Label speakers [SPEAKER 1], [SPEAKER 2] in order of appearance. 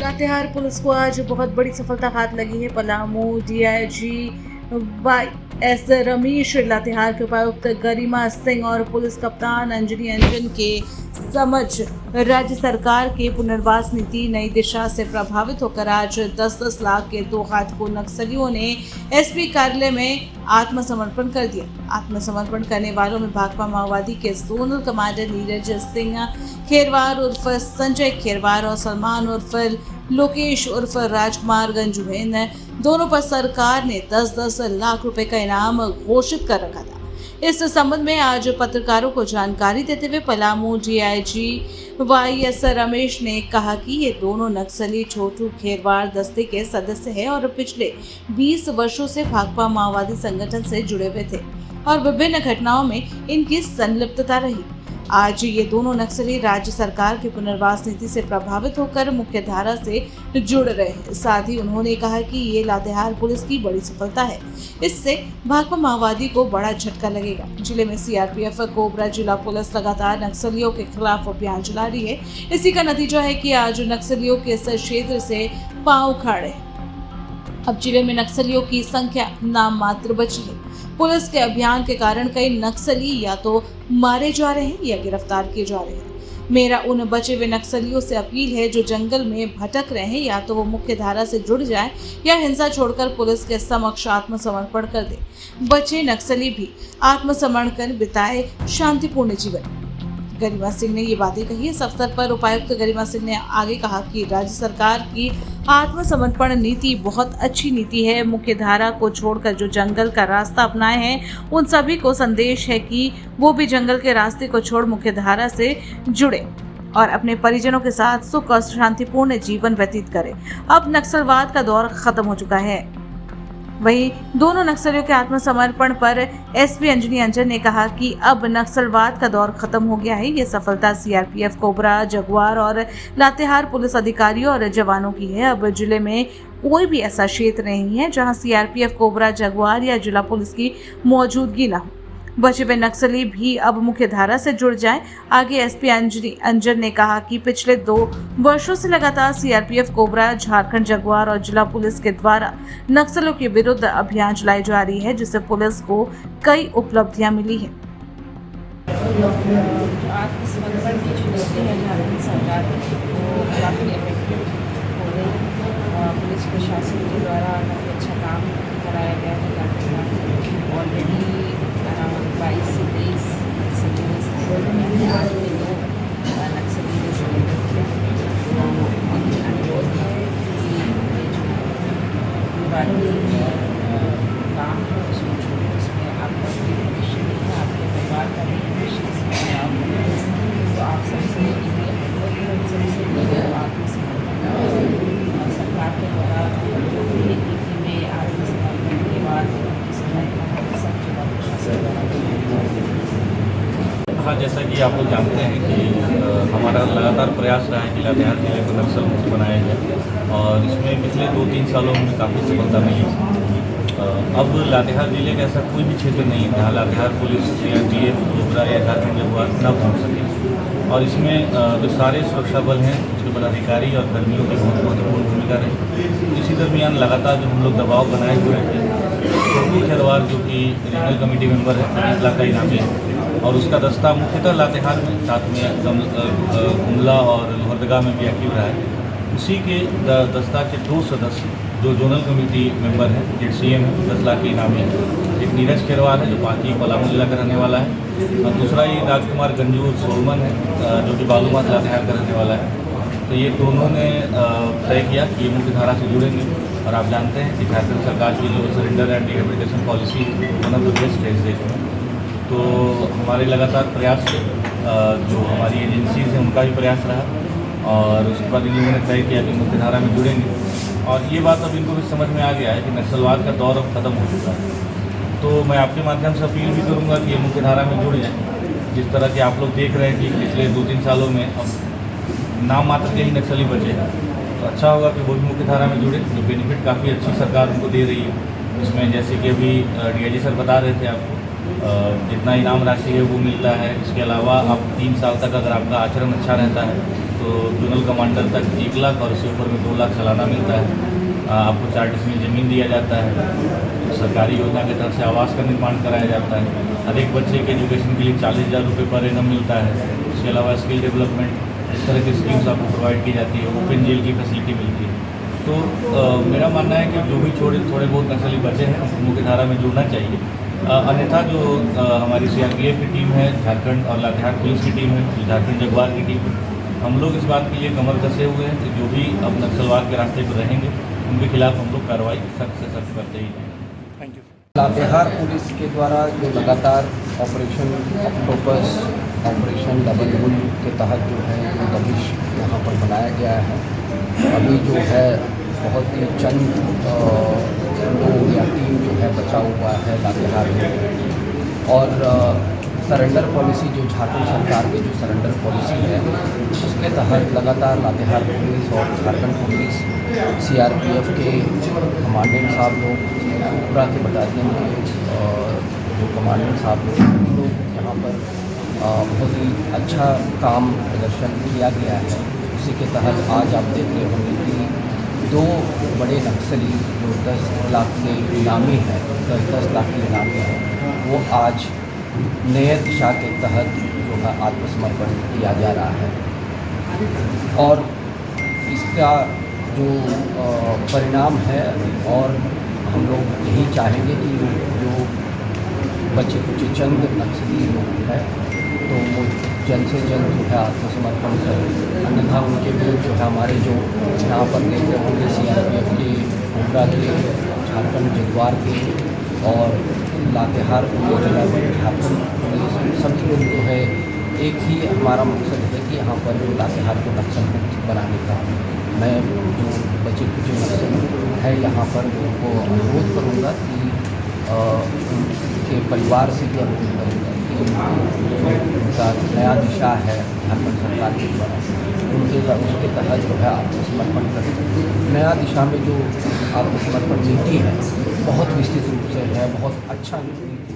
[SPEAKER 1] Latehar police को आज बहुत बड़ी सफलता हाथ लगी है। पलामू डीआईजी YS रमेश, लातेहार के उपायुक्त गरिमा सिंह और पुलिस कप्तान अंजनी अंजन के समझ राज्य सरकार के पुनर्वास नीति नई दिशा से प्रभावित होकर आज 10-10 लाख के 2 घातकों नक्सलियों ने एसपी कार्यालय में आत्मसमर्पण कर दिया। आत्मसमर्पण करने वालों में भाकपा माओवादी के जोनल कमांडर नीरज सिंह खेरवार उर्फ संजय खेरवार और सलमान उर्फ लोकेश उर्फ राजकुमार गंजू हैं। दोनों पर सरकार ने 10-10 लाख रुपए का इनाम घोषित कर रखा था। इस संबंध में आज पत्रकारों को जानकारी देते हुए पलामू डीआईजी YS रमेश ने कहा कि ये दोनों नक्सली छोटू खेरवार दस्ते के सदस्य हैं और पिछले 20 वर्षों से भाकपा माओवादी संगठन से जुड़े हुए थे और विभिन्न घटनाओं में इनकी संलिप्तता रही। आज ये दोनों नक्सली राज्य सरकार की पुनर्वास नीति से प्रभावित होकर मुख्य धारा से जुड़ रहे हैं। साथ ही उन्होंने कहा कि ये लातेहार पुलिस की बड़ी सफलता है। इससे भाकपा माओवादी को बड़ा झटका लगेगा। जिले में सीआरपीएफ कोबरा जिला पुलिस लगातार नक्सलियों के खिलाफ अभियान चला रही है। इसी का नतीजा है कि आज नक्सलियों के इस क्षेत्र से पांव उखाड़े। अब जिले में नक्सलियों की संख्या नाम मात्र बची है। पुलिस के अभियान के कारण कई नक्सली या तो मारे जा रहे हैं या गिरफ्तार किए जा रहे हैं। मेरा उन बचे हुए नक्सलियों से अपील है जो जंगल में भटक रहे हैं, या तो वो मुख्य धारा से जुड़ जाए या हिंसा छोड़कर पुलिस के समक्ष आत्मसमर्पण कर दे। बचे नक्सली भी आत्मसमर्पण कर बिताए शांतिपूर्ण जीवन। गरिमा सिंह ने ये बातें कही। इस अवसर पर उपायुक्त गरिमा सिंह ने आगे कहा कि राज्य सरकार की आत्मसमर्पण नीति बहुत अच्छी नीति है। मुख्य धारा को छोड़कर जो जंगल का रास्ता अपनाए हैं उन सभी को संदेश है कि वो भी जंगल के रास्ते को छोड़ मुख्य धारा से जुड़े और अपने परिजनों के साथ सुख और शांतिपूर्ण जीवन व्यतीत करें। अब नक्सलवाद का दौर खत्म हो चुका है। वहीं दोनों नक्सलियों के आत्मसमर्पण पर एसपी अंजनी अंजन ने कहा कि अब नक्सलवाद का दौर खत्म हो गया है। ये सफलता सीआरपीएफ कोबरा जगुआर और लातेहार पुलिस अधिकारियों और जवानों की है। अब जिले में कोई भी ऐसा क्षेत्र नहीं है जहां सीआरपीएफ कोबरा जगुआर या जिला पुलिस की मौजूदगी न हो। बचे हुए नक्सली भी अब मुख्य धारा से जुड़ जाएं। आगे एसपी अंजनी अंजन ने कहा कि पिछले 2 वर्षों से लगातार सीआरपीएफ कोबरा, झारखंड जगुआर और जिला पुलिस के द्वारा नक्सलों के विरुद्ध अभियान चलाई जा रही है, जिससे पुलिस को कई उपलब्धियां मिली है।
[SPEAKER 2] आत्मसमर्पण की जो नीति है झारखंड सरकार की, वो काफ़ी इफेक्टिव हो रही है। पुलिस प्रशासन के द्वारा काफ़ी अच्छा काम कराया गया है। ऑलरेडी अराउंड 22 से 23 नक्सली आज में 2 नक्सली जो शहीद हुए हैं। अनुरोध है कि ये जो बाकी काम है उसमें छोड़े, उसमें आपका कोई भविष्य नहीं है, आपके परिवार का भी भविष्य इसमें खराब हो। तो आप सबसे आत्मसमर्पण सरकार के द्वारा जो भी नीति में आत्मसमर्पण के बाद
[SPEAKER 3] हाँ, जैसा कि आप लोग जानते हैं कि हमारा लगातार प्रयास रहा है कि लातेहार जिले को नक्सल मुक्त बनाया जाए और इसमें पिछले 2-3 सालों में काफ़ी सफलता मिली है। अब लातेहार जिले का ऐसा कोई भी क्षेत्र नहीं है जहाँ लातेहार पुलिस या DF कोबरा या झारखंड जगुआर न पहुँच सके। और इसमें जो सारे सुरक्षा बल हैं उसके पदाधिकारी और कर्मियों की बहुत महत्वपूर्ण भूमिका रही। इसी दरमियान लगातार जो हम लोग दबाव बनाए हुए थे, छोटू खेरवार जो कि रीजनल कमेटी मेंबर है, 20 लाख का इनामी है और उसका दस्ता मुख्यतः लातेहार में, साथ में गुमला और लोहरदगा में भी एक्टिव रहा है। उसी के दस्ता के 2 सदस्य जो जोनल कमेटी मेंबर हैं, ZCM है, 10 लाख के इनामी है। एक नीरज खेरवार है जो पार्टी पलामू जिला का रहने वाला है और दूसरा ही राजकुमार गंजू सोलमन है जो कि बालूमाथ लातेहार का रहने वाला है। तो ये दोनों ने तय किया कि ये मुख्य धारा से जुड़ेंगे और आप जानते हैं कि झारखंड सरकार की जो surrender and rehabilitation policy one of the best है इस देश में। तो हमारे लगातार प्रयास से जो हमारी एजेंसीज हैं उनका भी प्रयास रहा और उसके बाद इन लोगों ने तय किया कि मुख्य धारा में जुड़ेंगे और ये बात अब इनको भी समझ में आ गया है कि नक्सलवाद का दौर अब खत्म हो चुका है। तो मैं आपके माध्यम से अपील भी करूँगा कि ये मुख्य धारा में जुड़ जाएँ। जिस तरह के आप लोग देख रहे हैं कि पिछले 2-3 सालों में अब नाम मात्र के ही नक्सली बचे हैं, तो अच्छा होगा कि वो भी मुख्य धारा में जुड़े। जो बेनिफिट काफ़ी अच्छी सरकार उनको दे रही है इसमें, जैसे कि अभी DIG सर बता रहे थे आपको जितना इनाम राशि है वो मिलता है। इसके अलावा आप 3 साल तक अगर आपका आचरण अच्छा रहता है तो तो जोनल कमांडर तक 1 लाख और इससे ऊपर में 2 लाख सालाना मिलता है। आपको 4 डिसमिल ज़मीन दिया जाता है। सरकारी योजना के तहत से आवास का निर्माण कराया जाता है। हर एक बच्चे के एजुकेशन के लिए 40,000 रुपये पर एनम मिलता है। इसके अलावा स्किल डेवलपमेंट इस तरह की स्कीम्स आपको प्रोवाइड की जाती है। ओपन जेल की फैसिलिटी मिलती है। तो मेरा मानना है कि जो भी थोड़े बहुत नक्सली बचे हैं उनको मुख्य धारा में जुड़ना चाहिए। अन्यथा जो हमारी CRPF की टीम है झारखंड और लातेहार पुलिस की टीम है, झारखंड जगुआर की टीम है, हम लोग इस बात के लिए कमर कसे हुए हैं कि जो भी अब नक्सलवाद के रास्ते पर रहेंगे उनके खिलाफ हम लोग कार्रवाई सख्त से सख्त करते ही हैं।
[SPEAKER 4] Thank you.
[SPEAKER 5] लातेहार पुलिस के द्वारा जो लगातार operation octopus, operation double bull के तहत जो है जो दबिश यहाँ पर बनाया गया है, अभी जो है बहुत ही चंद लोग या टीम जो है बचा हुआ है लातेहार में। और सरेंडर पॉलिसी जो झारखंड सरकार की जो सरेंडर पॉलिसी है उसके तहत लगातार लातेहार पुलिस और झारखंड पुलिस CRPF के कमांडेंट साहब लोग, पूरा के बटालियन के जो कमांडेंट साहब लोग यहाँ पर बहुत ही अच्छा काम प्रदर्शन किया गया है। उसी के तहत आज आप देख रहे होंगे कि 2 बड़े नक्सली जो 10 लाख के इनामी है, 10 लाख के इनामी है, वो आज नए दिशा के तहत जो है आत्मसमर्पण किया जा रहा है। और इसका जो परिणाम है, और हम लोग यही चाहेंगे कि जो बचे कुछ चंद नक्सली लोग हैं तो वो जल्द से जल्द जो है आत्मसमर्पण करें। अन्यथा उनके विरुद्ध जो है हमारे जो यहाँ पर देख रहे होंगे CRPF के, कोबरा के, झारखंड जगुआर के और लातेहार पुलिस, झारखंड पुलिस, सभी लोग जो है एक ही हमारा मकसद है कि यहाँ पर जो लातेहार को नक्सल मुक्त बनाने का। मैं जो बचे कुछ नक्सल है यहाँ पर उनको अनुरोध करूँगा कि उनके परिवार से भी अनुरोध करूँगा कि जो उनका नया दिशा है झारखंड सरकार के द्वारा उसके तहत जो है आत्मसमर्पण करें। नया दिशा में जो आत्मसमर्पण नीति है बहुत विस्तृत रूप से है, बहुत अच्छा नीति